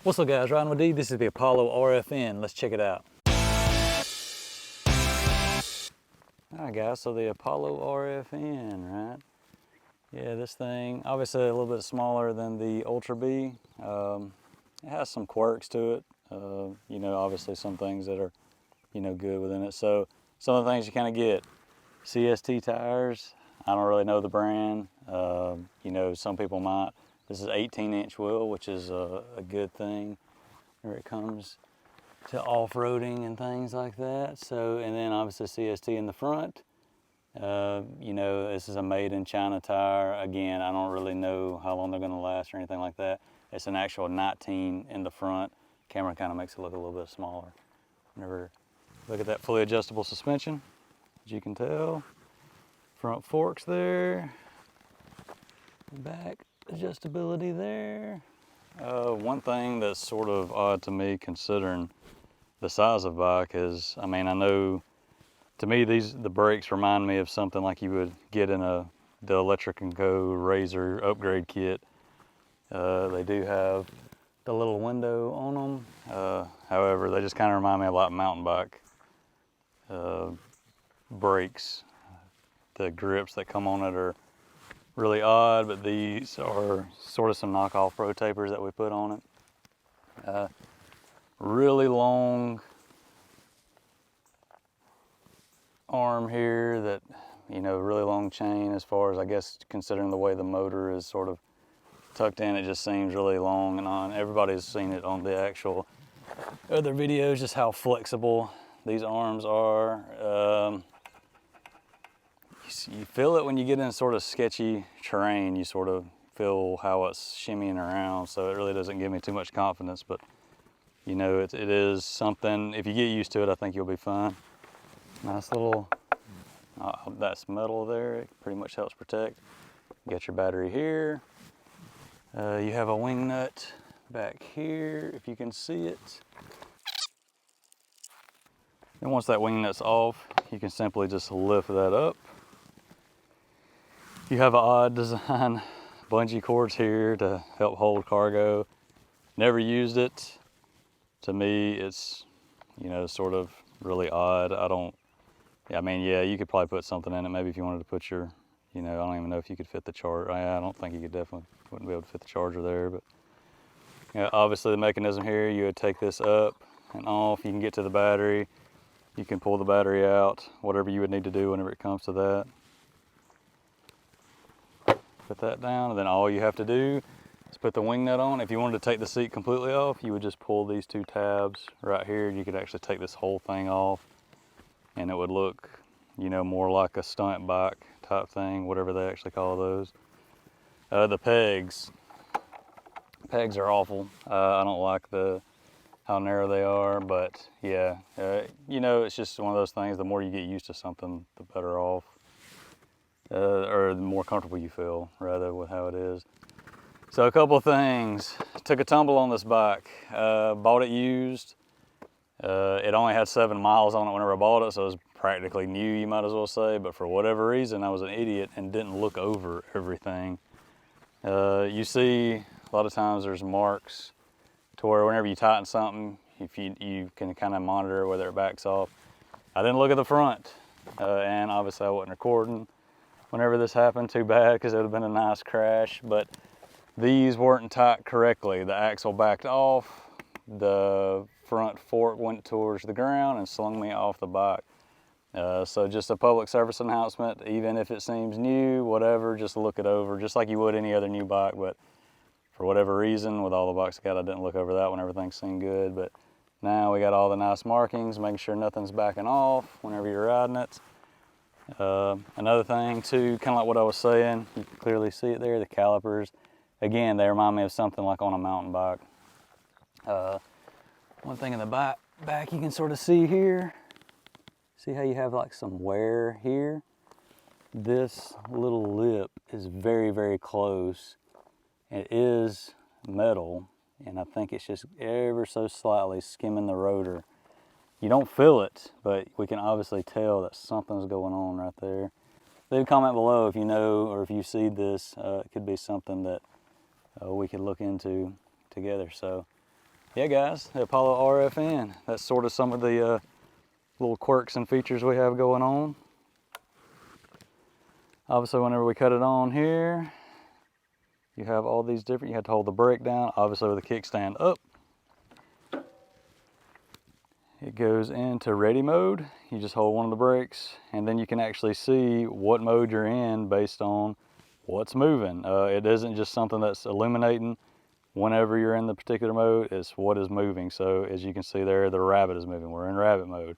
What's up guys, Riding with D. This is the Apollo RFN. Let's check it out. Alright guys, so the Apollo RFN, right? Yeah, this thing, obviously a little bit smaller than the Ultra B. It has some quirks to it. You know, obviously some things that are, you know, good within it. So some of the things you kind of get. CST tires, I don't really know the brand. You know, some people might. This is 18-inch wheel, which is a good thing when it comes to off-roading and things like that. So, and then obviously CST in the front. You know, this is a made in China tire. Again, I don't really know how long they're gonna last or anything like that. It's an actual 19 in the front. Camera kind of makes it look a little bit smaller. Whenever look at that fully adjustable suspension, as you can tell. Front forks there, back adjustability there. One thing that's sort of odd to me considering the size of bike is, I mean, I know to me the brakes remind me of something like you would get in the Electric & Co. Razor upgrade kit. They do have the little window on them. However, they just kind of remind me of like mountain bike brakes. The grips that come on it are really odd, but these are sort of some knockoff pro tapers that we put on it. Really long arm here that, you know, really long chain as far as, I guess, considering the way the motor is sort of tucked in, it just seems really long and on. Everybody's seen it on the actual other videos, just how flexible these arms are. You feel it when you get in sort of sketchy terrain. You sort of feel how it's shimmying around, so it really doesn't give me too much confidence, but you know, it is something, if you get used to it, I think you'll be fine. Nice little, that's metal there, it pretty much helps protect. You got your battery here. You have a wing nut back here, if you can see it. And once that wing nut's off, you can simply just lift that up. You have an odd design bungee cords here to help hold cargo. Never used it. To me, it's, you know, sort of really odd. I mean, yeah, you could probably put something in it. Maybe if you wanted to put your, you know, I don't even know if you could fit the charger. I don't think you could, definitely wouldn't be able to fit the charger there. But you know, obviously the mechanism here, you would take this up and off. You can get to the battery. You can pull the battery out, whatever you would need to do whenever it comes to that. Put that down, and then all you have to do is put the wing nut on. If you wanted to take the seat completely off, you would just pull these two tabs right here. You could actually take this whole thing off, and it would look, you know, more like a stunt bike type thing, whatever they actually call those. The pegs are awful. I don't like how narrow they are, but yeah, you know, it's just one of those things. The more you get used to something, the better off. Or the more comfortable you feel, rather, with how it is. So a couple of things. Took a tumble on this bike. Bought it used. It only had 7 miles on it whenever I bought it, so it was practically new, you might as well say. But for whatever reason, I was an idiot and didn't look over everything. You see, a lot of times there's marks to where whenever you tighten something, if you can kind of monitor whether it backs off. I didn't look at the front, and obviously I wasn't recording whenever this happened. Too bad, because it would have been a nice crash, but these weren't tight correctly. The axle backed off, the front fork went towards the ground and slung me off the bike. So just a public service announcement, even if it seems new, whatever, just look it over, just like you would any other new bike. But for whatever reason, with all the bikes I got, I didn't look over that when everything seemed good. But now we got all the nice markings, making sure nothing's backing off whenever you're riding it. Another thing too, kind of like what I was saying, you can clearly see it there, the calipers. Again, they remind me of something like on a mountain bike. One thing in the back you can sort of see here, see how you have like some wear here? This little lip is very, very close. It is metal, and I think it's just ever so slightly skimming the rotor. You don't feel it, but we can obviously tell that something's going on right there. Leave a comment below if you know, or if you see this. It could be something that we could look into together. So yeah guys, the Apollo RFN. That's sort of some of the little quirks and features we have going on. Obviously whenever we cut it on here, you have all these different, you have to hold the brake down, obviously with the kickstand up. It goes into ready mode. You just hold one of the brakes and then you can actually see what mode you're in based on what's moving. It isn't just something that's illuminating whenever you're in the particular mode, it's what is moving. So as you can see there, the rabbit is moving. We're in rabbit mode.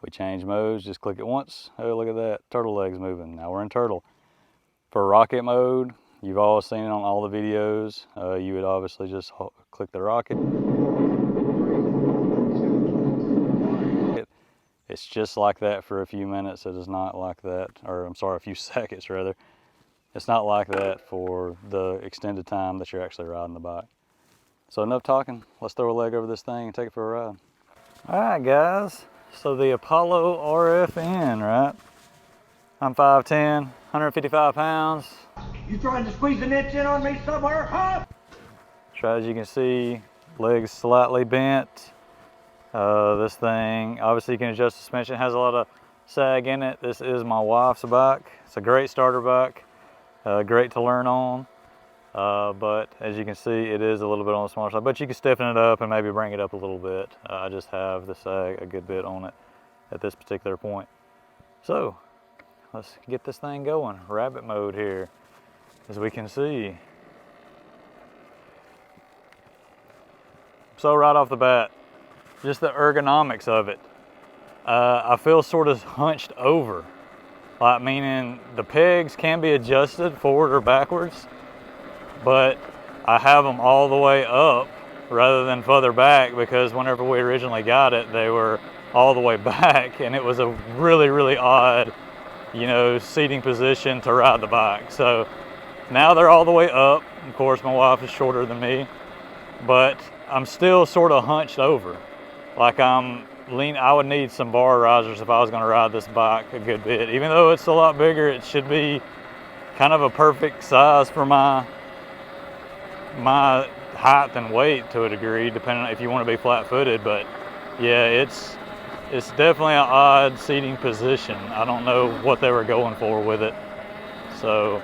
We change modes, just click it once. Oh, look at that, turtle leg's moving. Now we're in turtle. For rocket mode, you've all seen it on all the videos. You would obviously just click the rocket. It's just like that for a few minutes. It is not like that, or I'm sorry, a few seconds rather. It's not like that for the extended time that you're actually riding the bike. So enough talking, let's throw a leg over this thing and take it for a ride. All right guys, so the Apollo RFN, right? I'm 5'10", 155 pounds. You trying to squeeze an inch in on me somewhere, huh? Try, as you can see, legs slightly bent. This thing, obviously you can adjust the suspension. It has a lot of sag in it. This is my wife's bike. It's a great starter bike, great to learn on. But as you can see, it is a little bit on the smaller side, but you can stiffen it up and maybe bring it up a little bit. I just have the sag a good bit on it at this particular point. So let's get this thing going. Rabbit mode here, as we can see. So right off the bat, just the ergonomics of it. I feel sort of hunched over, like meaning the pegs can be adjusted forward or backwards, but I have them all the way up rather than further back, because whenever we originally got it, they were all the way back, and it was a really, really odd, you know, seating position to ride the bike. So now they're all the way up. Of course, my wife is shorter than me, but I'm still sort of hunched over. Like I'm leaning. I would need some bar risers if I was gonna ride this bike a good bit. Even though it's a lot bigger, it should be kind of a perfect size for my height and weight to a degree, depending on if you want to be flat-footed. But yeah, it's definitely an odd seating position. I don't know what they were going for with it. So,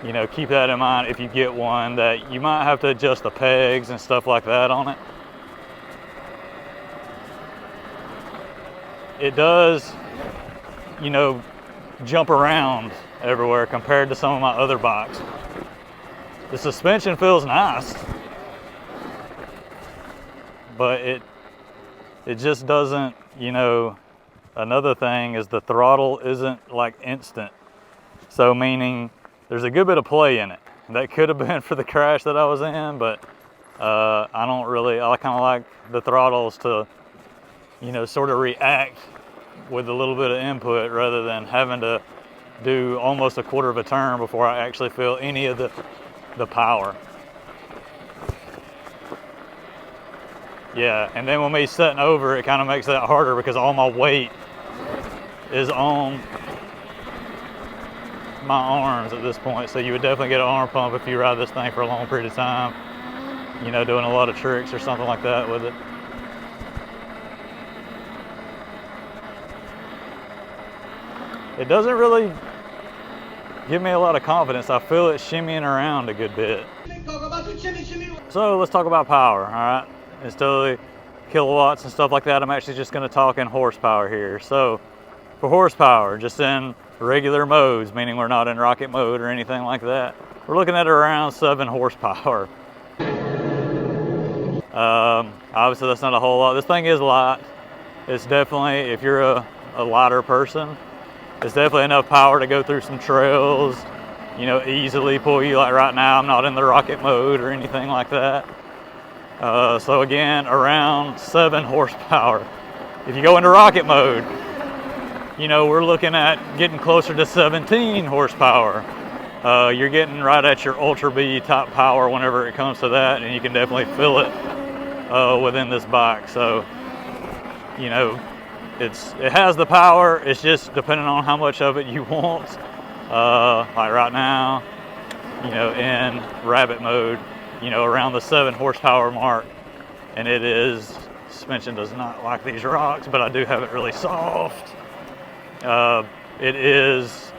you know, keep that in mind if you get one, that you might have to adjust the pegs and stuff like that on it. It does, you know, jump around everywhere compared to some of my other bikes. The suspension feels nice, but it just doesn't, you know. Another thing is the throttle isn't like instant. So meaning there's a good bit of play in it. That could have been for the crash that I was in, but I kind of like the throttles to, you know, sort of react with a little bit of input rather than having to do almost a quarter of a turn before I actually feel any of the power. Yeah, and then when me setting over, it kind of makes that harder because all my weight is on my arms at this point. So you would definitely get an arm pump if you ride this thing for a long period of time, you know, doing a lot of tricks or something like that with it. It doesn't really give me a lot of confidence. I feel it shimmying around a good bit. So let's talk about power, all right? Instead of the kilowatts and stuff like that, I'm actually just gonna talk in horsepower here. So for horsepower, just in regular modes, meaning we're not in rocket mode or anything like that, we're looking at around 7 horsepower. Obviously that's not a whole lot. This thing is light. It's definitely, if you're a lighter person, it's definitely enough power to go through some trails, you know, easily pull you. Like right now, I'm not in the rocket mode or anything like that. So again, around 7 horsepower. If you go into rocket mode, you know, we're looking at getting closer to 17 horsepower. You're getting right at your Ultra B top power whenever it comes to that, and you can definitely feel it within this bike. So, you know, it has the power. It's just depending on how much of it you want. Like right now, you know, in rabbit mode, you know, around the 7 horsepower mark and it is, suspension does not like these rocks, but I do have it really soft. It is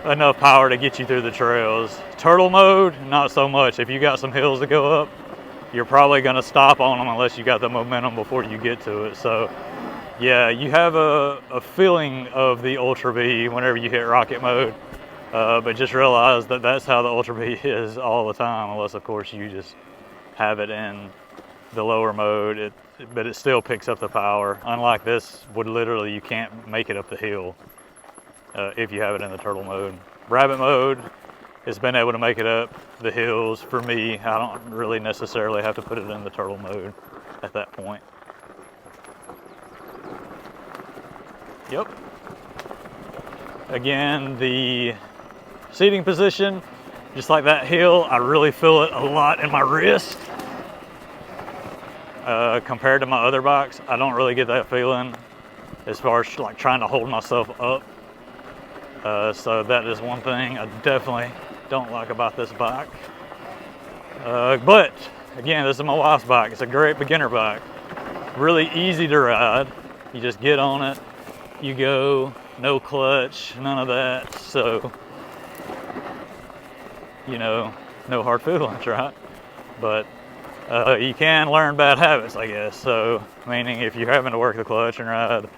enough power to get you through the trails. Turtle mode, not so much. If you got some hills to go up, you're probably gonna stop on them unless you got the momentum before you get to it. So yeah, you have a feeling of the Ultra B whenever you hit rocket mode, but just realize that that's how the Ultra B is all the time, unless of course you just have it in the lower mode, but it still picks up the power. Unlike this, would literally, you can't make it up the hill if you have it in the turtle mode. Rabbit mode has been able to make it up the hills for me. I don't really necessarily have to put it in the turtle mode at that point. Yep. Again, the seating position, just like that hill, I really feel it a lot in my wrist. Compared to my other bikes, I don't really get that feeling as far as like trying to hold myself up. So that is one thing I definitely don't like about this bike. But again, this is my wife's bike. It's a great beginner bike. Really easy to ride. You just get on it, you go, no clutch, none of that. So, you know, no hard feelings, right? But you can learn bad habits, I guess. So, meaning if you're having to work the clutch and ride,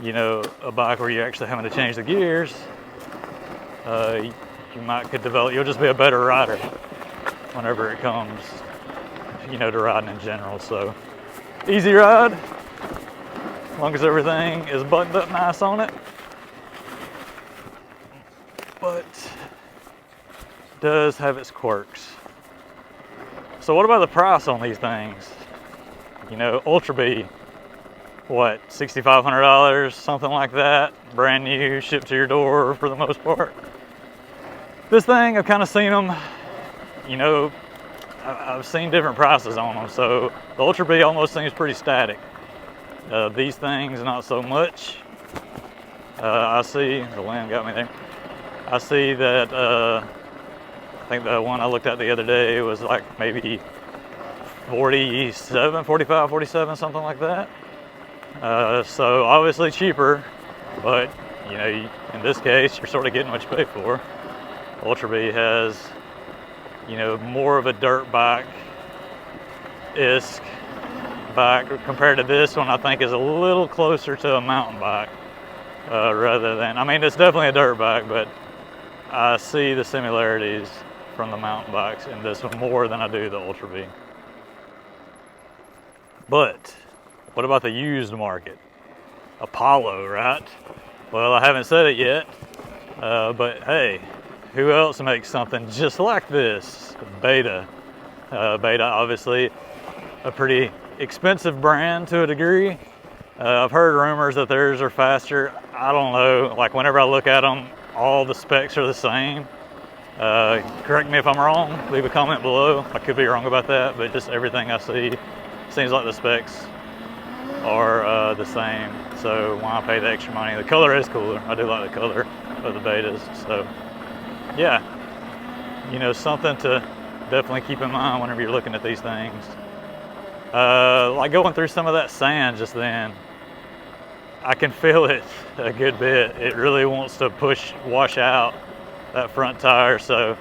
you know, a bike where you're actually having to change the gears, you could develop, you'll just be a better rider whenever it comes, you know, to riding in general. So, easy ride, as long as everything is buttoned up nice on it. But does have its quirks. So what about the price on these things? You know, Ultra B, what, $6,500, something like that, brand new, shipped to your door for the most part. This thing, I've kind of seen them, you know, I've seen different prices on them, so the Ultra B almost seems pretty static. These things, not so much. I see, the wind got me there. I see that, I think the one I looked at the other day was like maybe 47, 45, 47, something like that. So obviously cheaper, but you know, in this case, you're sort of getting what you pay for. Ultra B has, you know, more of a dirt bike-esque bike compared to this one. I think is a little closer to a mountain bike rather than, I mean, it's definitely a dirt bike, but I see the similarities from the mountain bikes in this one more than I do the Ultra B. But what about the used market? Apollo, right? Well, I haven't said it yet, but hey, who else makes something just like this? Beta. Beta, obviously, a pretty expensive brand to a degree. I've heard rumors that theirs are faster. I don't know, like whenever I look at them, all the specs are the same. Correct me if I'm wrong, leave a comment below. I could be wrong about that, but just everything I see seems like the specs are the same. So why pay the extra money? The color is cooler. I do like the color of the Betas. So yeah, you know, something to definitely keep in mind whenever you're looking at these things. Like going through some of that sand just then, I can feel it a good bit. It really wants to wash out that front tire. So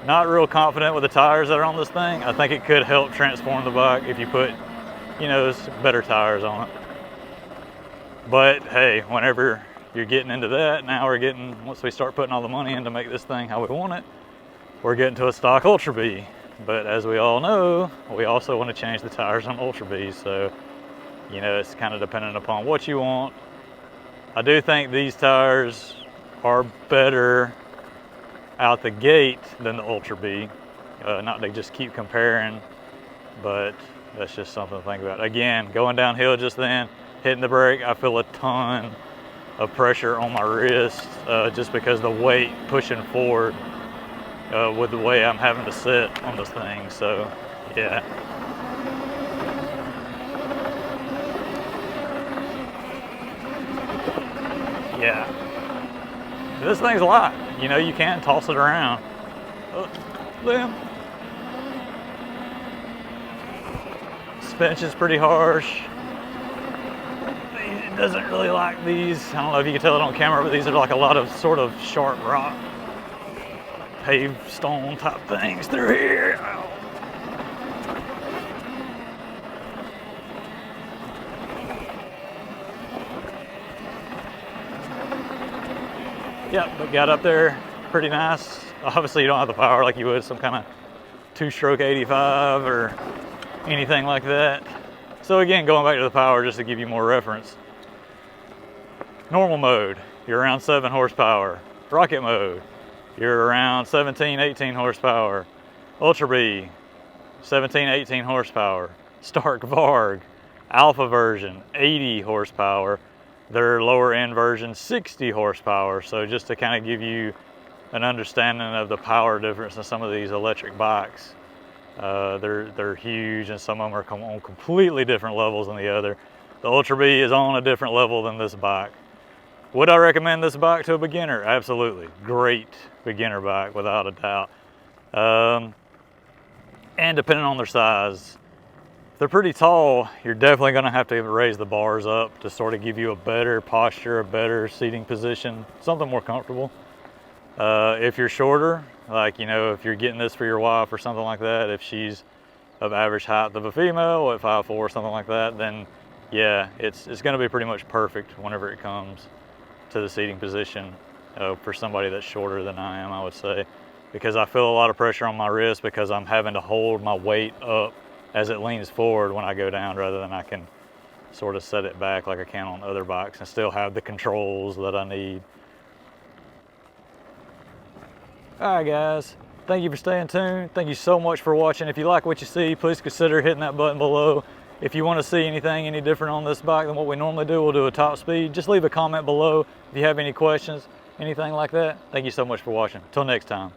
not real confident with the tires that are on this thing. I think it could help transform the bike if you put, you know, better tires on it. But hey, whenever you're getting into that, now we're getting, once we start putting all the money in to make this thing how we want it, we're getting to a stock Ultra B. But as we all know, we also want to change the tires on Ultra B. So, you know, it's kind of dependent upon what you want. I do think these tires are better out the gate than the Ultra B. Not to just keep comparing, but that's just something to think about. Again, going downhill just then, hitting the brake, I feel a ton of pressure on my wrist just because the weight pushing forward with the way I'm having to sit on this thing. So, yeah. Yeah. This thing's light. You know, you can toss it around. Oh, Liam. suspension's pretty harsh. It doesn't really like these. I don't know if you can tell it on camera, but these are like a lot of sort of sharp rock, paved stone type things through here. Yep, but got up there pretty nice. Obviously you don't have the power like you would some kind of 2-stroke 85 or anything like that. So again, going back to the power just to give you more reference. Normal mode, you're around 7 horsepower. Rocket mode, you're around 17, 18 horsepower. Ultra B, 17, 18 horsepower. Stark Varg, alpha version, 80 horsepower. Their lower end version, 60 horsepower. So just to kind of give you an understanding of the power difference in some of these electric bikes. They're huge, and some of them are on completely different levels than the other. The Ultra B is on a different level than this bike. Would I recommend this bike to a beginner? Absolutely. Great beginner bike, without a doubt. And depending on their size, if they're pretty tall, you're definitely going to have to raise the bars up to sort of give you a better posture, a better seating position, something more comfortable. If you're shorter, like, you know, if you're getting this for your wife or something like that, if she's of average height of a female at 5'4" or something like that, then yeah, it's going to be pretty much perfect whenever it comes to the seating position for somebody that's shorter than I am, I would say, because I feel a lot of pressure on my wrist because I'm having to hold my weight up as it leans forward when I go down, rather than I can sort of set it back like I can on other bikes and still have the controls that I need. All right, guys, thank you for staying tuned. Thank you so much for watching. If you like what you see, please consider hitting that button below. If you want to see anything any different on this bike than what we normally do, we'll do a top speed. Just leave a comment below if you have any questions, anything like that. Thank you so much for watching. Till next time.